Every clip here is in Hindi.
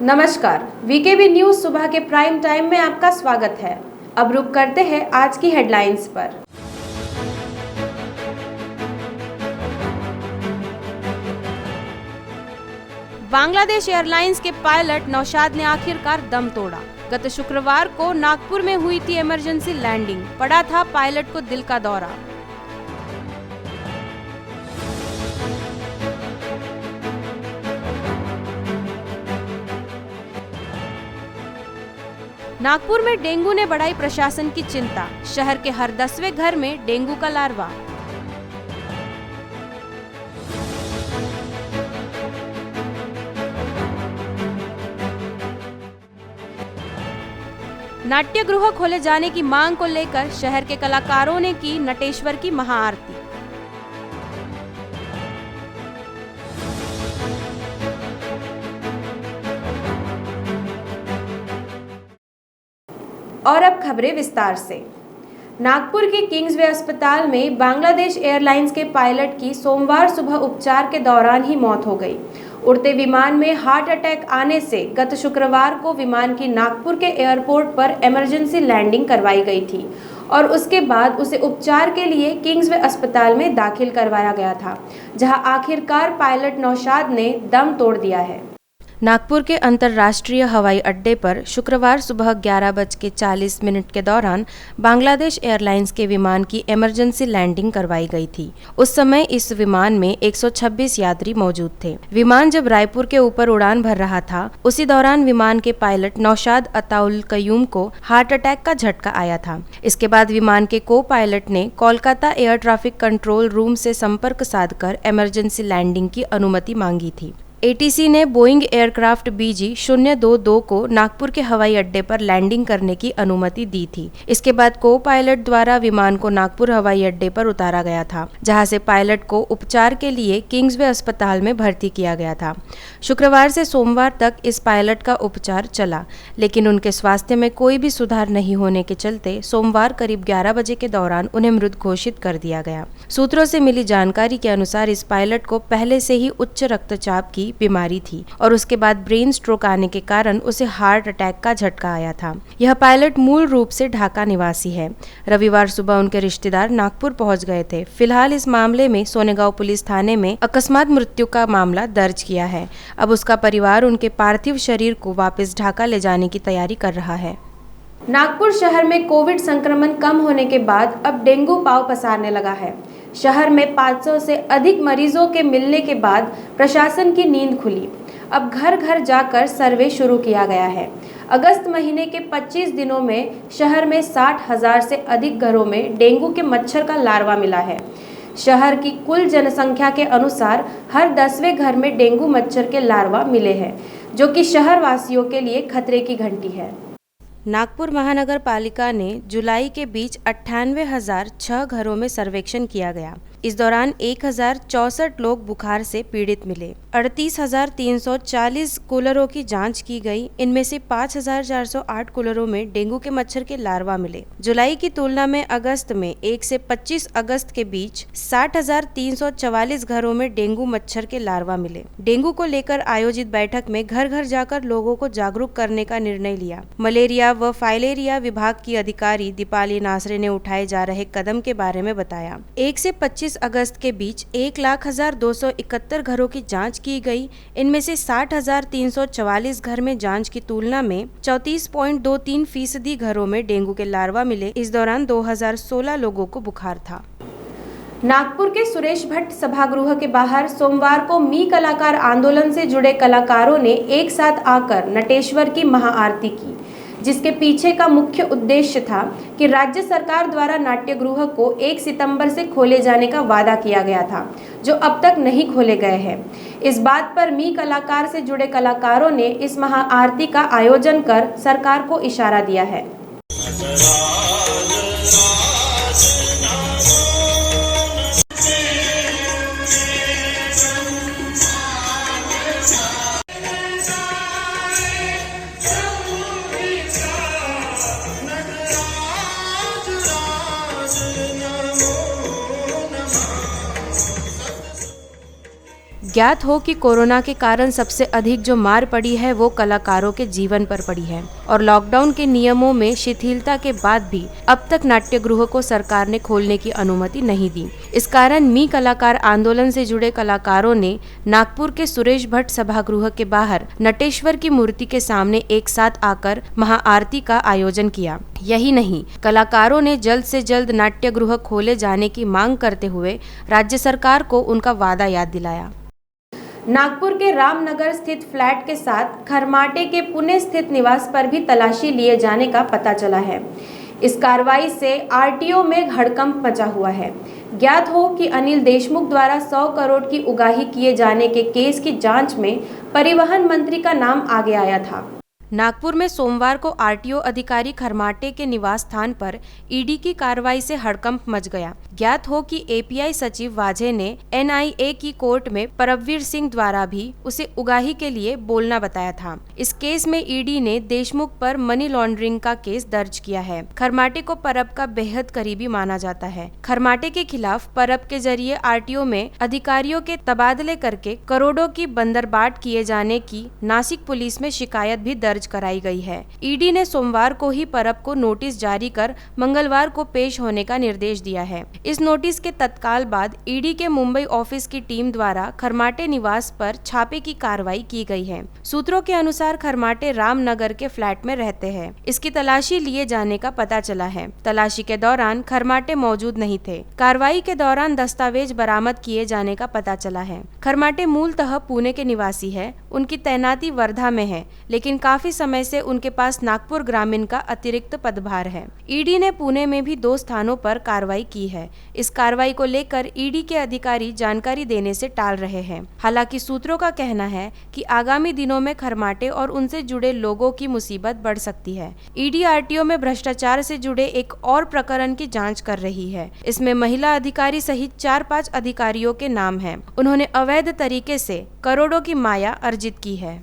नमस्कार, वीकेबी न्यूज सुबह के प्राइम टाइम में आपका स्वागत है। अब रुक करते हैं आज की हेडलाइंस पर। बांग्लादेश एयरलाइंस के पायलट नौशाद ने आखिरकार दम तोड़ा। गत शुक्रवार को नागपुर में हुई थी इमरजेंसी लैंडिंग, पड़ा था पायलट को दिल का दौरा। नागपुर में डेंगू ने बढ़ाई प्रशासन की चिंता, शहर के हर 10वें घर में डेंगू का लार्वा। नाट्यगृह खोले जाने की मांग को लेकर शहर के कलाकारों ने की नटेश्वर की महाआरती। और अब खबरें विस्तार से। नागपुर के किंग्सवे अस्पताल में बांग्लादेश एयरलाइंस के पायलट की सोमवार सुबह उपचार के दौरान ही मौत हो गई। उड़ते विमान में हार्ट अटैक आने से गत शुक्रवार को विमान की नागपुर के एयरपोर्ट पर इमरजेंसी लैंडिंग करवाई गई थी और उसके बाद उसे उपचार के लिए किंग्सवे अस्पताल में दाखिल करवाया गया था, जहां आखिरकार पायलट नौशाद ने दम तोड़ दिया है। नागपुर के अंतर्राष्ट्रीय हवाई अड्डे पर शुक्रवार सुबह 11:40 के दौरान बांग्लादेश एयरलाइंस के विमान की इमरजेंसी लैंडिंग करवाई गई थी। उस समय इस विमान में 126 यात्री मौजूद थे। विमान जब रायपुर के ऊपर उड़ान भर रहा था, उसी दौरान विमान के पायलट नौशाद अताउल कयूम को हार्ट अटैक का झटका आया था। इसके बाद विमान के को पायलट ने Kolkata air traffic control room से संपर्क साधकर इमरजेंसी लैंडिंग की अनुमति मांगी थी। एटीसी ने बोइंग एयरक्राफ्ट BG-022 को नागपुर के हवाई अड्डे पर लैंडिंग करने की अनुमति दी थी। इसके बाद को पायलट द्वारा विमान को नागपुर हवाई अड्डे पर उतारा गया था, जहां से पायलट को उपचार के लिए किंग्सवे अस्पताल में भर्ती किया गया था। शुक्रवार से सोमवार तक इस पायलट का उपचार चला, लेकिन उनके स्वास्थ्य में कोई भी सुधार नहीं होने के चलते सोमवार करीब 11 बजे के दौरान उन्हें मृत घोषित कर दिया गया। सूत्रों से मिली जानकारी के अनुसार इस पायलट को पहले से ही उच्च रक्तचाप की बीमारी थी और उसके बाद ब्रेन स्ट्रोक आने के कारण उसे हार्ट अटैक का झटका आया था। यह पायलट मूल रूप से ढाका निवासी है। रविवार सुबह उनके रिश्तेदार नागपुर पहुंच गए थे। फिलहाल इस मामले में सोनेगांव पुलिस थाने में अकस्मात मृत्यु का मामला दर्ज किया है। अब उसका परिवार उनके पार्थिव शरीर को वापस ढाका ले जाने की तैयारी कर रहा है। नागपुर शहर में कोविड संक्रमण कम होने के बाद अब डेंगू पांव पसारने लगा है। शहर में 500 से अधिक मरीजों के मिलने के बाद प्रशासन की नींद खुली। अब घर घर जाकर सर्वे शुरू किया गया है। अगस्त महीने के 25 दिनों में शहर में 60,000 से अधिक घरों में डेंगू के मच्छर का लार्वा मिला है। शहर की कुल जनसंख्या के अनुसार हर 10वें घर में डेंगू मच्छर के लार्वा मिले हैं, जो कि शहर वासियों के लिए खतरे की घंटी है। नागपुर महानगर पालिका ने जुलाई के बीच 98,006 घरों में सर्वेक्षण किया गया। इस दौरान 1,064 लोग बुखार से पीड़ित मिले। 38,340 कूलरों की जांच की गई। इनमें से 5,408 कूलरों में डेंगू के मच्छर के लार्वा मिले। जुलाई की तुलना में अगस्त में 1 से 25 अगस्त के बीच 60,344 घरों में डेंगू मच्छर के लार्वा मिले। डेंगू को लेकर आयोजित बैठक में घर घर जाकर लोगों को जागरूक करने का निर्णय लिया। मलेरिया व फाइलेरिया विभाग की अधिकारी दीपाली नासरे ने उठाए जा रहे कदम के बारे में बताया। 1 से 25 अगस्त के बीच 1,0271 घरों की जांच की गई। इनमें से 60,344 घर में जांच की तुलना में 34.23% घरों में डेंगू के लार्वा मिले। इस दौरान 2,016 लोगों को बुखार था। नागपुर के सुरेश भट्ट सभागृह के बाहर सोमवार को मी कलाकार आंदोलन से जुड़े कलाकारों ने एक साथ आकर नटेश्वर की महाआरती की, जिसके पीछे का मुख्य उद्देश्य था कि राज्य सरकार द्वारा नाट्यगृह को 1 सितंबर से खोले जाने का वादा किया गया था, जो अब तक नहीं खोले गए हैं। इस बात पर मी कलाकार से जुड़े कलाकारों ने इस महाआरती का आयोजन कर सरकार को इशारा दिया है। ज्ञात हो कि कोरोना के कारण सबसे अधिक जो मार पड़ी है वो कलाकारों के जीवन पर पड़ी है और लॉकडाउन के नियमों में शिथिलता के बाद भी अब तक नाट्यगृह को सरकार ने खोलने की अनुमति नहीं दी। इस कारण मी कलाकार आंदोलन से जुड़े कलाकारों ने नागपुर के सुरेश भट्ट सभागृह के बाहर नटेश्वर की मूर्ति के सामने एक साथ आकर महाआरती का आयोजन किया। यही नहीं, कलाकारों ने जल्द से जल्द नाट्यगृह खोले जाने की मांग करते हुए राज्य सरकार को उनका वादा याद दिलाया। नागपुर के रामनगर स्थित फ्लैट के साथ खरमाटे के पुणे स्थित निवास पर भी तलाशी लिए जाने का पता चला है। इस कार्रवाई से आरटीओ में हड़कंप मचा हुआ है। ज्ञात हो कि अनिल देशमुख द्वारा 100 करोड़ की उगाही किए जाने के केस की जांच में परिवहन मंत्री का नाम आगे आया था। नागपुर में सोमवार को आरटीओ अधिकारी खरमाटे के निवास स्थान पर ईडी की कार्रवाई से हड़कंप मच गया। ज्ञात हो कि एपीआई सचिव वाजे ने एनआईए की कोर्ट में परमवीर सिंह द्वारा भी उसे उगाही के लिए बोलना बताया था। इस केस में ईडी ने देशमुख पर मनी लॉन्ड्रिंग का केस दर्ज किया है। खरमाटे को परब का बेहद करीबी माना जाता है। खरमाटे के खिलाफ परब के जरिए आरटीओ में अधिकारियों के तबादले करके करोड़ों की बंदरबाट किए जाने की नासिक पुलिस में शिकायत भी दर्ज कराई गई है। ईडी ने सोमवार को ही परब को नोटिस जारी कर मंगलवार को पेश होने का निर्देश दिया है। इस नोटिस के तत्काल बाद ईडी के मुंबई ऑफिस की टीम द्वारा खरमाटे निवास पर छापे की कार्रवाई की गई है। सूत्रों के अनुसार खरमाटे रामनगर के फ्लैट में रहते हैं। इसकी तलाशी लिए जाने का पता चला है। तलाशी के दौरान खरमाटे मौजूद नहीं थे। कार्रवाई के दौरान दस्तावेज बरामद किए जाने का पता चला है। खरमाटे मूलतः पुणे के निवासी है। उनकी तैनाती वर्धा में है, लेकिन काफी समय से उनके पास नागपुर ग्रामीण का अतिरिक्त पदभार है। ईडी ने पुणे में भी 2 स्थानों पर कार्रवाई की है। इस कार्रवाई को लेकर ईडी के अधिकारी जानकारी देने से टाल रहे हैं। हालांकि सूत्रों का कहना है कि आगामी दिनों में खरमाटे और उनसे जुड़े लोगों की मुसीबत बढ़ सकती है। ईडी आरटीओ में भ्रष्टाचार से जुड़े एक और प्रकरण की जांच कर रही है। इसमें महिला अधिकारी सहित 4-5 अधिकारियों के नाम हैं। उन्होंने अवैध तरीके से करोड़ों की माया अर्जित की है।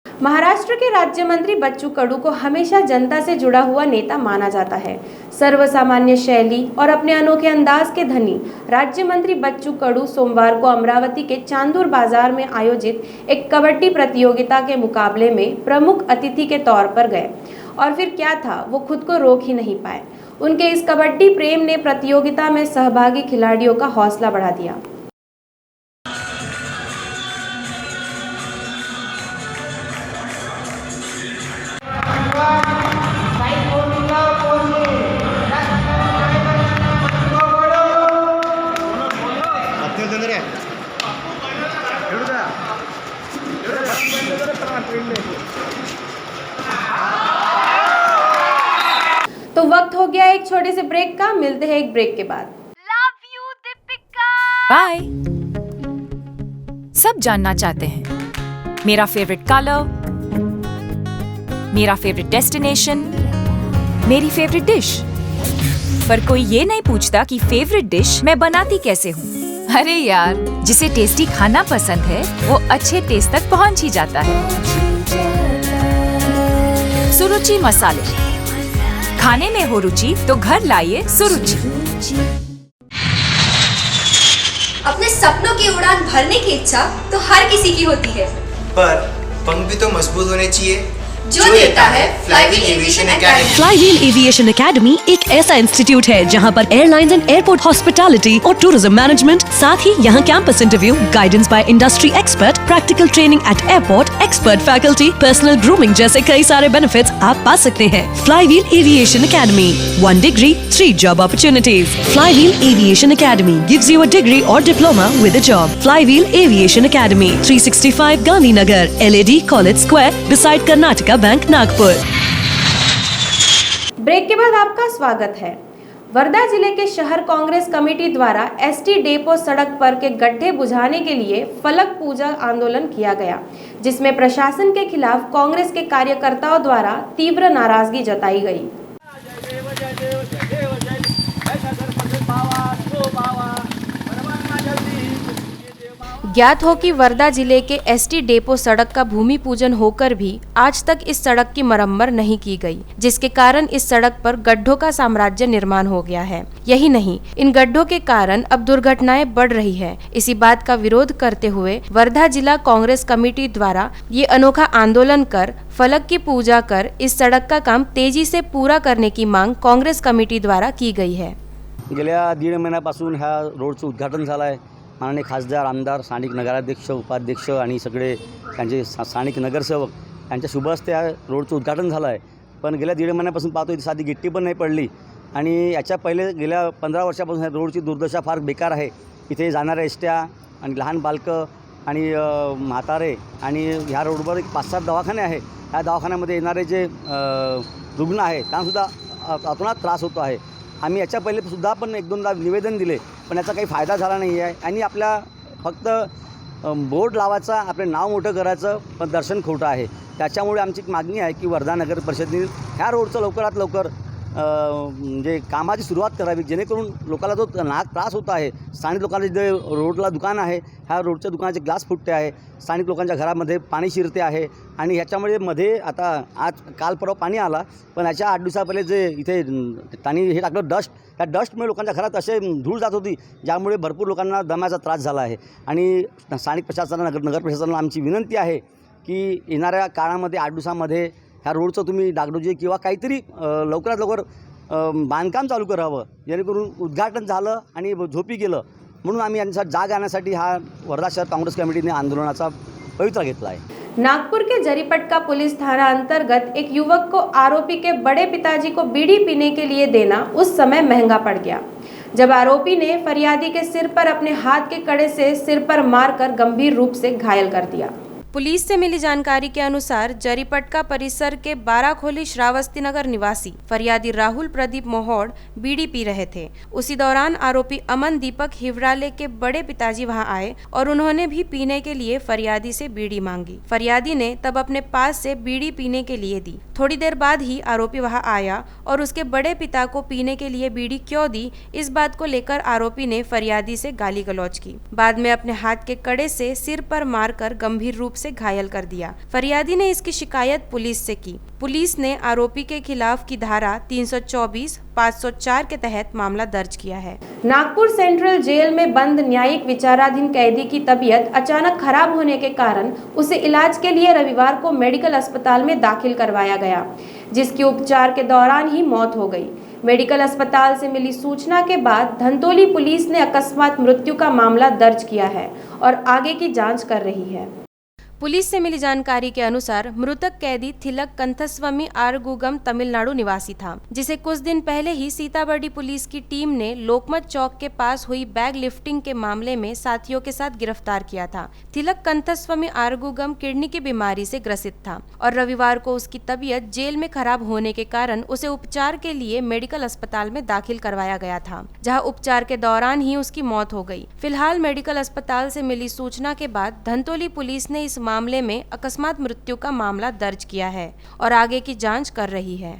महाराष्ट्र के राज्य मंत्री बच्चू कडू को हमेशा जनता से जुड़ा हुआ नेता माना जाता है। सर्वसामान्य शैली और अपने अनोखे अंदाज के धनी राज्य मंत्री बच्चू कडू सोमवार को अमरावती के चांदूर बाजार में आयोजित एक कबड्डी प्रतियोगिता के मुकाबले में प्रमुख अतिथि के तौर पर गए और फिर क्या था, वो खुद को रोक ही नहीं पाए। उनके इस कबड्डी प्रेम ने प्रतियोगिता में सहभागी खिलाड़ियों का हौसला बढ़ा दिया। तो वक्त हो गया एक छोटे से ब्रेक का। मिलते हैं एक ब्रेक के बाद। Love you Deepika. बाय। सब जानना चाहते हैं मेरा फेवरेट कलर, मेरा फेवरेट डेस्टिनेशन, मेरी फेवरेट डिश, पर कोई ये नहीं पूछता कि फेवरेट डिश मैं बनाती कैसे हूँ। अरे यार, जिसे टेस्टी खाना पसंद है वो अच्छे टेस्ट तक पहुँच ही जाता है। सुरुचि मसाले, खाने में हो रुचि तो घर लाइए सुरुचि। अपने सपनों की उड़ान भरने की इच्छा तो हर किसी की होती है, पर पंख भी तो मजबूत होने चाहिए जो देता है flywheel aviation academy. Flywheel aviation academy एक ऐसा इंस्टीट्यूट है जहां पर एयरलाइंस एंड एयरपोर्ट हॉस्पिटैलिटी और टूरिज्म मैनेजमेंट, साथ ही यहां campus interview, guidance by industry expert, practical training at airport, expert faculty, personal grooming जैसे कई सारे बेनिफिट्स आप पा सकते हैं। Flywheel aviation academy, 1 degree, 3 job opportunities. Flywheel Aviation Academy gives you a degree or diploma with a job. Flywheel Aviation Academy, 365 Gandhinagar, LAD College Square, beside Karnataka bank Nagpur. Break के बाद आपका स्वागत है। वर्धा जिले के शहर कांग्रेस कमेटी द्वारा एसटी डेपो सड़क पर के गड्ढे बुझाने के लिए फलक पूजा आंदोलन किया गया, जिसमें प्रशासन के खिलाफ कांग्रेस के कार्यकर्ताओं द्वारा तीव्र नाराजगी जताई गई। ज्ञात हो कि वर्धा जिले के एसटी डेपो सड़क का भूमि पूजन होकर भी आज तक इस सड़क की मरम्मत नहीं की गई, जिसके कारण इस सड़क पर गड्ढों का साम्राज्य निर्माण हो गया है। यही नहीं, इन गड्ढों के कारण अब दुर्घटनाएं बढ़ रही है। इसी बात का विरोध करते हुए वर्धा जिला कांग्रेस कमेटी द्वारा ये अनोखा आंदोलन कर फलक की पूजा कर इस सड़क का काम तेजी से पूरा करने की मांग कांग्रेस कमेटी द्वारा की गई है। गेल्या 1.5 महिन्यापासून ह्या रोडचं उद्घाटन झालं आहे। माननीय खासदार, आमदार, स्थानिक नगराध्यक्ष, उपाध्यक्ष आणि सगळे त्यांचे स्थानिक नगरसेवक यांच्या शुभ हस्ते या रोडचं उद्घाटन झालं आहे। पण गेल्या 1.5 महिन्यापासून पाहतो इथे साधी गिट्टी पण नाही पडली आणि याच्या पहिले गेल्या 15 वर्षापासून ह्या रोडची दुर्दशा फार बेकार आहे। इथे जाणाऱ्या एसट्या आणि लहान बालकं आणि म्हातारे आणि ह्या रोडवर 5-7 दवाखाने आहे। ह्या दवाखान्यामध्ये येणारे जे रुग्ण आहे त्यांनासुद्धा अतोनात त्रास होतो आहे। आम्ही याच्या पहिले सुद्धा पण 1-2दा निवेदन दिले, पण याचा काही फायदा झाला नाही आहे आणि आपल्या फक्त बोर्ड लावायचा, आपले नाव मोठं करायचं, पण दर्शन खोटं आहे। त्याच्यामुळे आमची एक मागणी आहे की वर्धा नगर परिषदेने ह्या रोडचं लवकरात लवकर म्हणजे कामाची सुरुवात करावी, जेणेकरून लोकांना जो त्रास होत आहे, स्थानिक लोकांचे जे रोडला दुकान आहे, ह्या रोडच्या दुकानाचे ग्लास फुटते आहे, स्थानिक लोकांच्या घरामध्ये पाणी शिरते आहे आणि ह्याच्यामुळे मध्ये आता काल परवा पाणी आला, पण ह्याच्या 8 दिवसापहिले जे इथे त्यांनी हे टाकलं डस्ट, त्या डस्टमुळे लोकांच्या घरात असे धूळ जात होती, ज्यामुळे भरपूर लोकांना दम्याचा त्रास झाला आहे। आणि स्थानिक प्रशासनाला, नगर प्रशासनाला आमची विनंती आहे की येणाऱ्या काळामध्ये 8 दिवसामध्ये ह्या रोडचं तुम्ही डागडोजी किंवा काहीतरी लवकरात लवकर बांधकाम चालू करावं, जेणेकरून उद्घाटन झालं आणि झोपी गेलं। म्हणून आम्ही यांच्यासाठी जाग आणण्यासाठी हा वर्धा शहर कांग्रेस कमेटीने आंदोलनाचा पवित्रा घेतला है। नागपुर के जरीपटका पुलिस थाना अंतर्गत एक युवक को आरोपी के बड़े पिताजी को बीड़ी पीने के लिए देना उस समय महंगा पड़ गया, जब आरोपी ने फरियादी के सिर पर अपने हाथ के कड़े से सिर पर मारकर गंभीर रूप से घायल कर दिया। पुलिस से मिली जानकारी के अनुसार जरीपटका परिसर के बाराखोली श्रावस्ती नगर निवासी फरियादी राहुल प्रदीप मोहोड़ बीड़ी पी रहे थे। उसी दौरान आरोपी अमन दीपक हिवराले के बड़े पिताजी वहां आए और उन्होंने भी पीने के लिए फरियादी से बीड़ी मांगी। फरियादी ने तब अपने पास से बीड़ी पीने के लिए दी। थोड़ी देर बाद ही आरोपी वहां आया और उसके बड़े पिता को पीने के लिए बीड़ी क्यों दी, इस बात को लेकर आरोपी ने फरियादी से गाली गलौज की। बाद में अपने हाथ के कड़े से सिर पर मारकर गंभीर रूप से घायल कर दिया। फरियादी ने इसकी शिकायत पुलिस से की। पुलिस ने आरोपी के खिलाफ की धारा 324, 504 के तहत मामला दर्ज किया है। नागपुर सेंट्रल जेल में बंद न्यायिक विचाराधीन कैदी की तबीयत अचानक खराब होने के कारण उसे इलाज के लिए रविवार को मेडिकल अस्पताल में दाखिल करवाया गया, जिसकी उपचार के दौरान ही मौत हो गई। मेडिकल अस्पताल से मिली सूचना के बाद धंतोली पुलिस ने अकस्मात मृत्यु का मामला दर्ज किया है और आगे की जांच कर रही है। पुलिस से मिली जानकारी के अनुसार मृतक कैदी थिलक कंथस्वामी आरगुगम तमिलनाडु निवासी था, जिसे कुछ दिन पहले ही सीताबर्डी पुलिस की टीम ने लोकमत चौक के पास हुई बैग लिफ्टिंग के मामले में साथियों के साथ गिरफ्तार किया था। थिलक कंथस्वामी आरगुगम किडनी की बीमारी से ग्रसित था और रविवार को उसकी तबीयत जेल में खराब होने के कारण उसे उपचार के लिए मेडिकल अस्पताल में दाखिल करवाया गया था, जहाँ उपचार के दौरान ही उसकी मौत हो गई। फिलहाल मेडिकल अस्पताल से मिली सूचना के बाद धंतोली पुलिस ने इस मामले में अकस्मात मृत्यु का मामला दर्ज किया है और आगे की जांच कर रही है।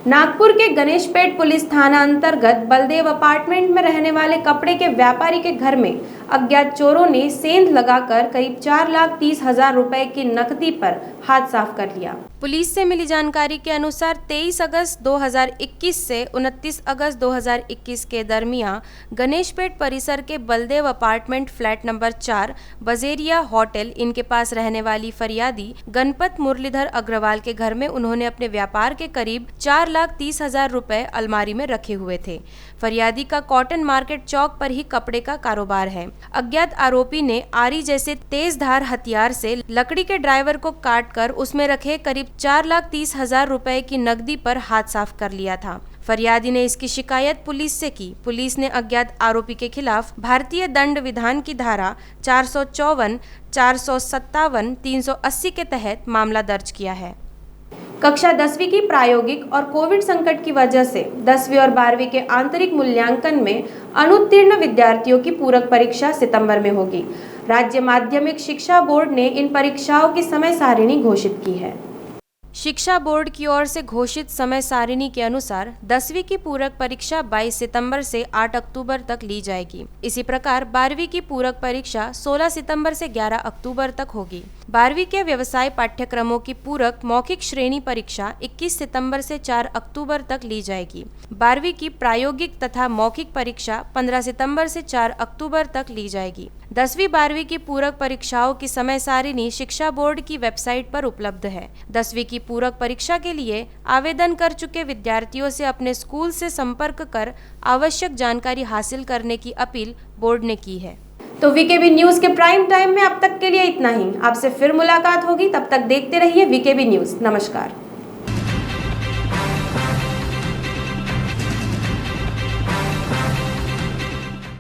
नागपुर के गणेशपेट पुलिस थाना अंतर्गत बलदेव अपार्टमेंट में रहने वाले कपड़े के व्यापारी के घर में अज्ञात चोरों ने सेंध लगाकर करीब 4,30,000 रुपए की नकदी पर हाथ साफ कर लिया। पुलिस से मिली जानकारी के अनुसार 23 अगस्त 2021 से 29 अगस्त 2021 के दरमियान गणेशपेट परिसर के Baldev apartment flat number 4 Bajeria hotel इनके पास रहने वाली फरियादी गणपत मुरलीधर अग्रवाल के घर में उन्होंने अपने व्यापार के करीब 4,30,000 रुपए अलमारी में रखे हुए थे। फरियादी का कॉटन मार्केट चौक पर ही कपड़े का कारोबार है। अज्ञात आरोपी ने आरी जैसे तेज धार हथियार से लकड़ी के ड्राइवर को काटकर उसमें रखे करीब 4,30,000 रुपए की नकदी पर हाथ साफ कर लिया था। फरियादी ने इसकी शिकायत पुलिस से की। पुलिस ने अज्ञात आरोपी के खिलाफ भारतीय दंड विधान की धारा 454, 457, 380 के तहत मामला दर्ज किया है। कक्षा 10वीं की प्रायोगिक और कोविड संकट की वजह से 10वीं और 12वीं के आंतरिक मूल्यांकन में अनुत्तीर्ण विद्यार्थियों की पूरक परीक्षा सितंबर में होगी। राज्य माध्यमिक शिक्षा बोर्ड ने इन परीक्षाओं की समय सारिणी घोषित की है। शिक्षा बोर्ड की ओर से घोषित समय सारिणी के अनुसार 10वीं की पूरक परीक्षा 22 सितंबर से 8 अक्टूबर तक ली जाएगी। इसी प्रकार 12वीं की पूरक परीक्षा 16 सितंबर से 11 अक्टूबर तक होगी। 12वीं के व्यवसाय पाठ्यक्रमों की पूरक मौखिक श्रेणी परीक्षा 21 सितंबर से 4 अक्टूबर तक ली जाएगी। 12वीं की प्रायोगिक तथा मौखिक परीक्षा 15 सितंबर से 4 अक्टूबर तक ली जाएगी। 10वीं 12वीं की पूरक परीक्षाओं की समय सारिणी शिक्षा बोर्ड की वेबसाइट पर उपलब्ध है। 10वीं की पूरक परीक्षा के लिए आवेदन कर चुके विद्यार्थियों से अपने स्कूल से संपर्क कर आवश्यक जानकारी हासिल करने की अपील बोर्ड ने की है। तो वीकेबी न्यूज के प्राइम टाइम में अब तक के लिए इतना ही। आपसे फिर मुलाकात होगी, तब तक देखते रहिए वीकेबी न्यूज। नमस्कार।